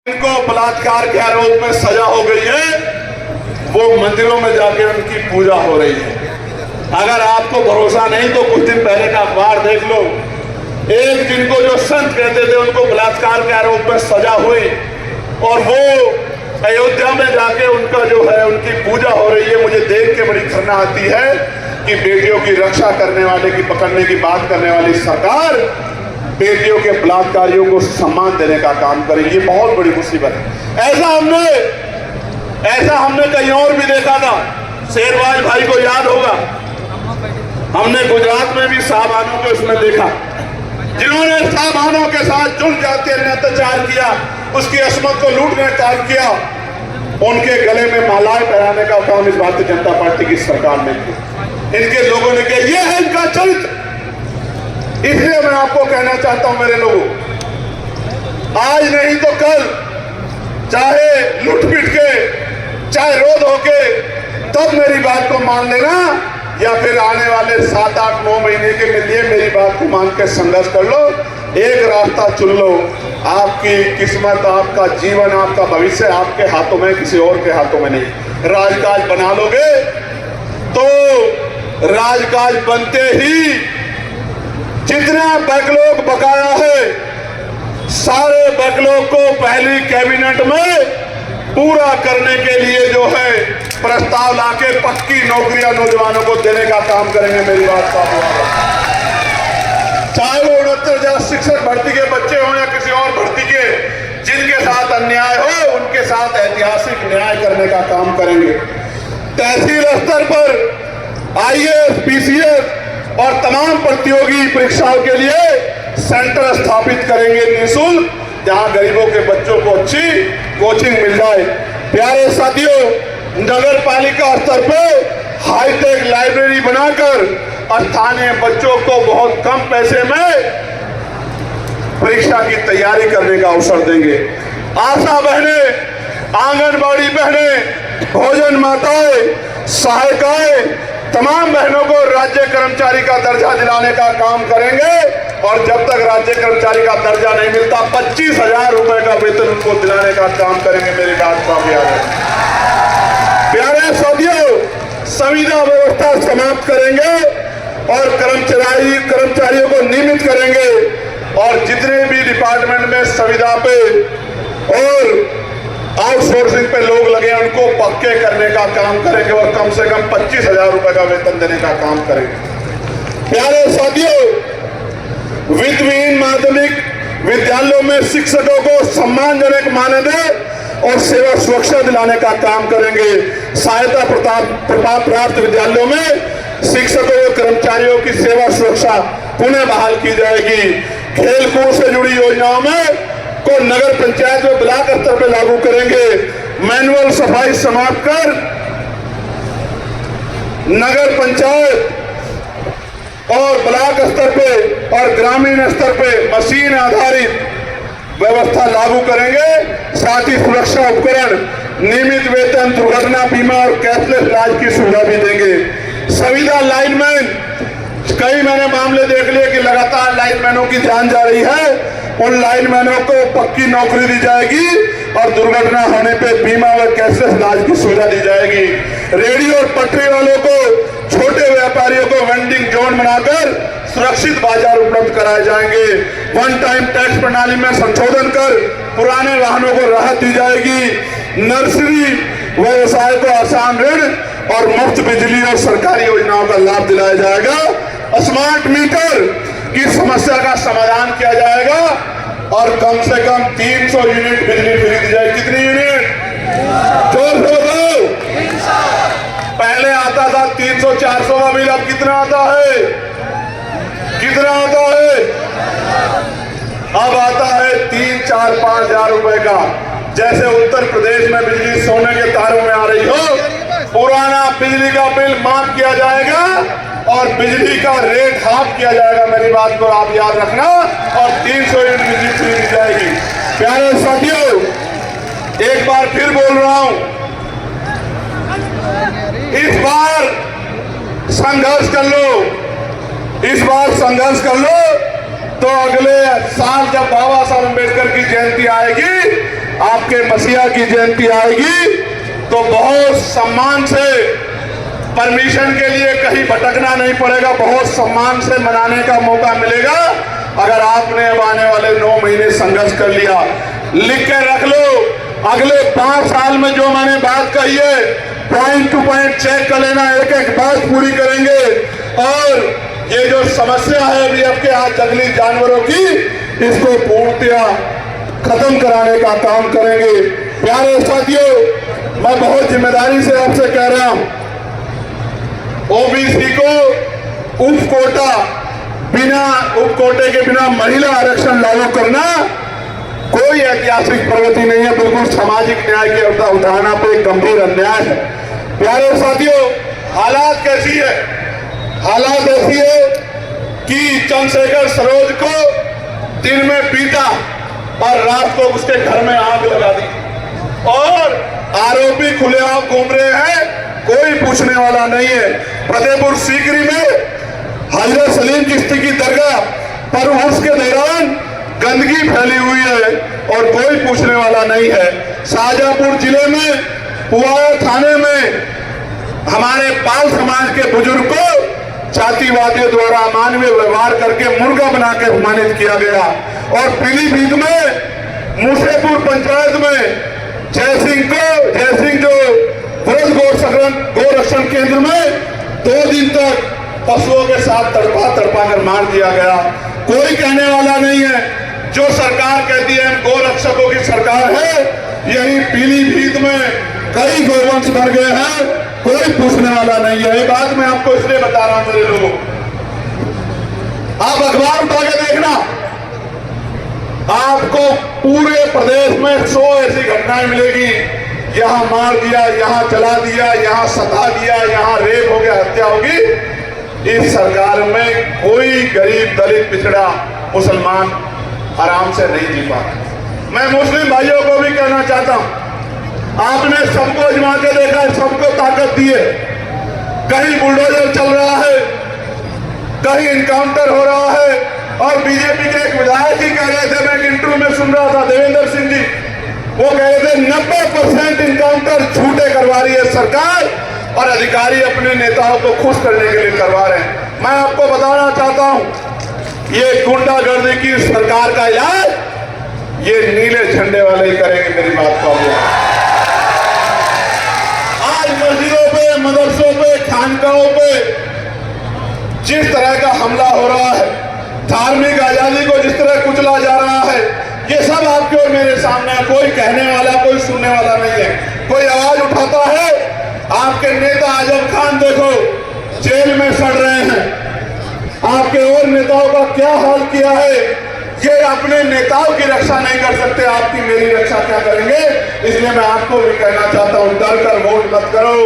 इनको बलात्कार के आरोप में सजा हो गई है, वो मंदिरों में जाके उनकी पूजा हो रही है। अगर आपको भरोसा नहीं तो कुछ दिन पहले का अखबार देख लो। एक जिनको जो संत कहते थे उनको बलात्कार के आरोप में सजा हुई और वो अयोध्या में जाके उनका जो है उनकी पूजा हो रही है। मुझे देख के बड़ी घृणा आती है कि बेटियों की रक्षा करने वाले की पकड़ने की बात करने वाली सरकार बेटियों के बलात्कारियों को सम्मान देने का काम करेगी। ये बहुत बड़ी मुसीबत है। ऐसा हमने कहीं और भी देखा था। शेरवाज भाई को याद होगा, हमने गुजरात में भी साहबानों को इसमें देखा, जिन्होंने साहबानों के साथ जुड़ जाते अत्याचार किया, उसकी अस्मत को लूटने का काम किया। उनके गले में मालाएं पहनाने का काम इस भारतीय जनता पार्टी की सरकार ने किया। इनके लोगों ने किया। ये है इनका चरित्र। इसलिए मैं आपको कहना चाहता हूं मेरे लोगों, आज नहीं तो कल, चाहे लुट पिट के, चाहे रो धो के, तब मेरी बात को मान लेना, या फिर आने वाले 7, 8, 9 महीने के लिए मेरी बात को मान के संघर्ष कर लो। एक रास्ता चुन लो। आपकी किस्मत, आपका जीवन, आपका भविष्य आपके हाथों में, किसी और के हाथों में नहीं। राजकाज बना लोगे तो राजकाज बनते ही जितना बैकलॉग बकाया है, सारे बैकलॉग को पहली कैबिनेट में पूरा करने के लिए जो है प्रस्ताव लाके पक्की नौकरियां नौजवानों को देने का काम करेंगे। मेरी बात का चाहे वो 69,000 शिक्षक भर्ती के बच्चे हों या किसी और भर्ती के, जिनके साथ अन्याय हो उनके साथ ऐतिहासिक न्याय करने का काम करेंगे। तहसील स्तर पर IAS, PCS और तमाम प्रतियोगी परीक्षाओं के लिए सेंटर स्थापित करेंगे निःशुल्क, जहां गरीबों के बच्चों को अच्छी कोचिंग मिल जाए। प्यारे साथियों, नगर पालिका स्तर पे हाईटेक लाइब्रेरी बनाकर स्थानीय बच्चों को बहुत कम पैसे में परीक्षा की तैयारी करने का अवसर देंगे। आशा बहनें, आंगनबाड़ी बहनें, भोजन माताएं, सहायिकाएं, तमाम बहनों को राज्य कर्मचारी का दर्जा दिलाने का काम करेंगे। और जब तक राज्य कर्मचारी का दर्जा नहीं मिलता, 25,000 रुपए का वेतन उनको दिलाने का काम करेंगे। मेरी बात का प्यार है। प्यारे साथियों, संविदा व्यवस्था समाप्त करेंगे और कर्मचारियों को नियमित करेंगे और जितने भी डिपार्टमेंट में संविदा पे और आउटसोर्सिंग पे लोग लगे उनको पक्के करने का काम करेंगे और कम से कम 25,000 रुपए का वेतन देने का काम करेंगे। प्यारे साथियों, वित्तविहीन माध्यमिक विद्यालयों में शिक्षकों को सम्मानजनक मानदेय और सेवा सुरक्षा दिलाने का काम करेंगे। सहायता प्राप्त विद्यालयों में शिक्षकों और कर्मचारियों की सेवा सुरक्षा पुनः बहाल की जाएगी। खेलकूद से जुड़ी योजनाओं में को नगर पंचायत में ब्लॉक स्तर पर लागू करेंगे। मैनुअल सफाई समाप्त कर नगर पंचायत और ब्लॉक स्तर पे और ग्रामीण स्तर पे मशीन आधारित व्यवस्था लागू करेंगे। साथ ही सुरक्षा उपकरण, नियमित वेतन, दुर्घटना बीमा और कैशलेस इलाज की सुविधा भी देंगे। संविदा लाइनमैन, कई मैंने मामले देख लिए कि लगातार लाइनमैनों की जान जा रही है। उन लाइनमैनों को पक्की नौकरी दी जाएगी और दुर्घटना होने पे बीमा व कैशलेस इलाज की सुविधा दी जाएगी। रेहड़ी और पटरी वालों को, छोटे व्यापारियों को वेंडिंग जोन बनाकर सुरक्षित बाजार उपलब्ध कराए जाएंगे। वन टाइम टैक्स प्रणाली में संशोधन कर पुराने वाहनों को राहत दी जाएगी। नर्सरी व्यवसाय को आसान ऋण और मुफ्त बिजली और सरकारी योजनाओं का लाभ दिलाया जाएगा। स्मार्ट मीटर की समस्या का समाधान किया जाएगा और कम से कम 300 यूनिट बिजली फ्री दी जाएगी। कितनी यूनिट? जोर से बताओ। पहले आता था 300-400 का बिल, अब कितना आता है? कितना आता है? अब आता है 3-4-5 हजार रुपए का। जैसे उत्तर प्रदेश में बिजली सोने के तारों में आ रही हो, पुराना बिजली का बिल माफ किया जाएगा और बिजली का रेट हाफ किया जाएगा। मेरी बात को आप याद रखना। और 300 यूनिट बिजली फ्री दी जाएगी। प्यारे साथियों, एक बार फिर बोल रहा हूं, इस बार संघर्ष कर लो। इस बार संघर्ष कर लो तो अगले साल जब बाबा साहब अम्बेडकर की जयंती आएगी, आपके मसीहा की जयंती आएगी तो बहुत सम्मान से, परमिशन के लिए कहीं भटकना नहीं पड़ेगा, बहुत सम्मान से मनाने का मौका मिलेगा अगर आपने अब आने वाले 9 महीने संघर्ष कर लिया। लिख के रख लो, अगले 5 साल में जो मैंने बात कही है पॉइंट टू पॉइंट चेक कर लेना, एक एक बात पूरी करेंगे। और ये जो समस्या है अभी आपके यहाँ जंगली जानवरों की, इसको पूर्णतया खत्म कराने का काम करेंगे। प्यारे साथियों, मैं बहुत जिम्मेदारी से आपसे कह रहा हूं, ओबीसी को उप कोटे के बिना महिला आरक्षण लागू करना कोई ऐतिहासिक प्रगति नहीं है, बिल्कुल सामाजिक न्याय के उठाना पे एक गंभीर अन्याय है। प्यारे साथियों, हालात कैसी है? हालात ऐसी है कि चंद्रशेखर सरोज को दिन में पीटा और रात को उसके घर में आग लगा दी, और आरोपी खुलेआम घूम रहे हैं, कोई पूछने वाला नहीं है। फतेहपुर सीकरी में हजरत सलीम चिश्ती की दरगाह पर उर्स के दौरान गंदगी फैली हुई है और कोई पूछने वाला नहीं है। शाहजहांपुर जिले में पुआया थाने में हमारे पाल समाज के बुजुर्ग को जातिवादियों द्वारा अमानवीय व्यवहार करके मुर्गा बना के अपमानित किया गया। और पीलीभीत में मूसेपुर पंचायत में जयसिंह जो गोरक्षण केंद्र में 2 दिन तक पशुओं के साथ तड़पा कर मार दिया गया। कोई कहने वाला नहीं है। जो सरकार कहती है गोरक्षकों की सरकार है, यही पीलीभीत में कई गोवंश मर गए हैं, कोई पूछने वाला नहीं है। ये बात मैं आपको इसलिए बता रहा हूं मेरे लोगों, आप अखबार उठा के देखना, आपको पूरे प्रदेश में 100 ऐसी घटनाएं मिलेगी। यहां मार दिया, यहां जला दिया, यहां सता दिया, यहां रेप हो गया, हत्या होगी। इस सरकार में कोई गरीब, दलित, पिछड़ा, मुसलमान आराम से नहीं जी पाता। मैं मुस्लिम भाइयों को भी कहना चाहता हूं, आपने सबको आजमा के देखा, सबको ताकत दी है। कहीं बुलडोजर चल रहा है, कहीं इनकाउंटर हो रहा है, और बीजेपी के एक विधायक ही कह रहे थे, मैं एक इंटरव्यू में सुन रहा था, देवेंद्र सिंह जी, वो कह रहे थे 90% इनकाउंटर झूठे करवा रही है सरकार और अधिकारी अपने नेताओं को खुश करने के लिए करवा रहे हैं। मैं आपको बताना चाहता हूं, ये गुंडागर्दी की सरकार का इलाज ये नीले झंडे वाले ही करेंगे, मेरी बात को। आज मस्जिदों पे, मदरसों पे, खानकाहों पे जिस तरह का हमला हो रहा है, धार्मिक आजादी को जिस तरह कुचला जा रहा है, ये सब आपके और मेरे सामने है। कोई कहने वाला, कोई सुनने वाला नहीं है। कोई आवाज उठाता है, आपके नेता आजम खान देखो जेल में सड़ रहे हैं, आपके और नेताओं का क्या हाल किया है। ये अपने नेताओं की रक्षा नहीं कर सकते, आपकी मेरी रक्षा क्या करेंगे? इसलिए मैं आपको भी कहना चाहता हूं, डर कर वोट मत करो,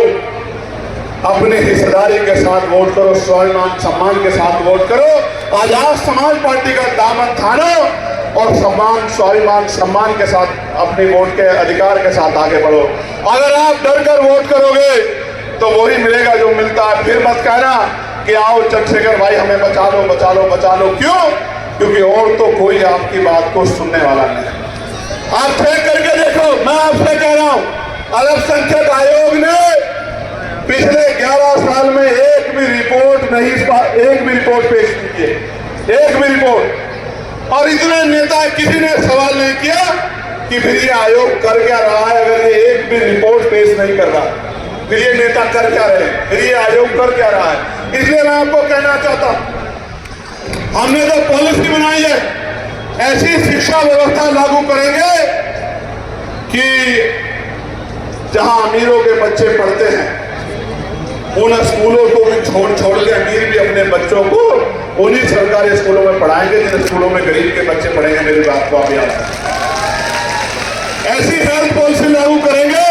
अपनी हिस्सेदारी के साथ वोट करो, स्वाभिमान सम्मान के साथ वोट करो। आजाद समाज पार्टी का दामन थानो और स्वाभिमान सम्मान के साथ अपने वोट के अधिकार के साथ आगे बढ़ो। अगर आप डर कर वोट करोगे तो वही मिलेगा जो मिलता है। फिर मत कहना कि आओ चंद्रशेखर भाई हमें बचा लो, बचा लो, बचा लो। क्यों? क्योंकि और तो कोई आपकी बात को सुनने वाला नहीं। आप चेक करके देखो, मैं आपसे कह रहा हूं, अल्पसंख्यक आयोग ने पिछले 11 साल में एक भी रिपोर्ट पेश नहीं की, एक भी रिपोर्ट। और इतने नेता, किसी ने सवाल नहीं किया कि फिर ये आयोग कर क्या रहा है। अगर ये एक भी रिपोर्ट पेश नहीं कर रहा, फिर ये नेता कर क्या रहे, फिर ये आयोग कर क्या रहा है। इसलिए मैं आपको कहना चाहता हूं, हमने तो पॉलिसी बनाई है, ऐसी शिक्षा व्यवस्था लागू करेंगे कि जहां अमीरों के बच्चे पढ़ते हैं, उन स्कूलों को भी छोड़ के अमीर भी अपने बच्चों को उन्हीं सरकारी स्कूलों में पढ़ाएंगे जिन स्कूलों में गरीब के बच्चे पढ़ेंगे। मेरी बात को आप याद रखें। ऐसी हेल्थ पॉलिसी लागू करेंगे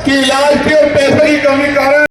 कि इलाज की और पैसे की कमी कारण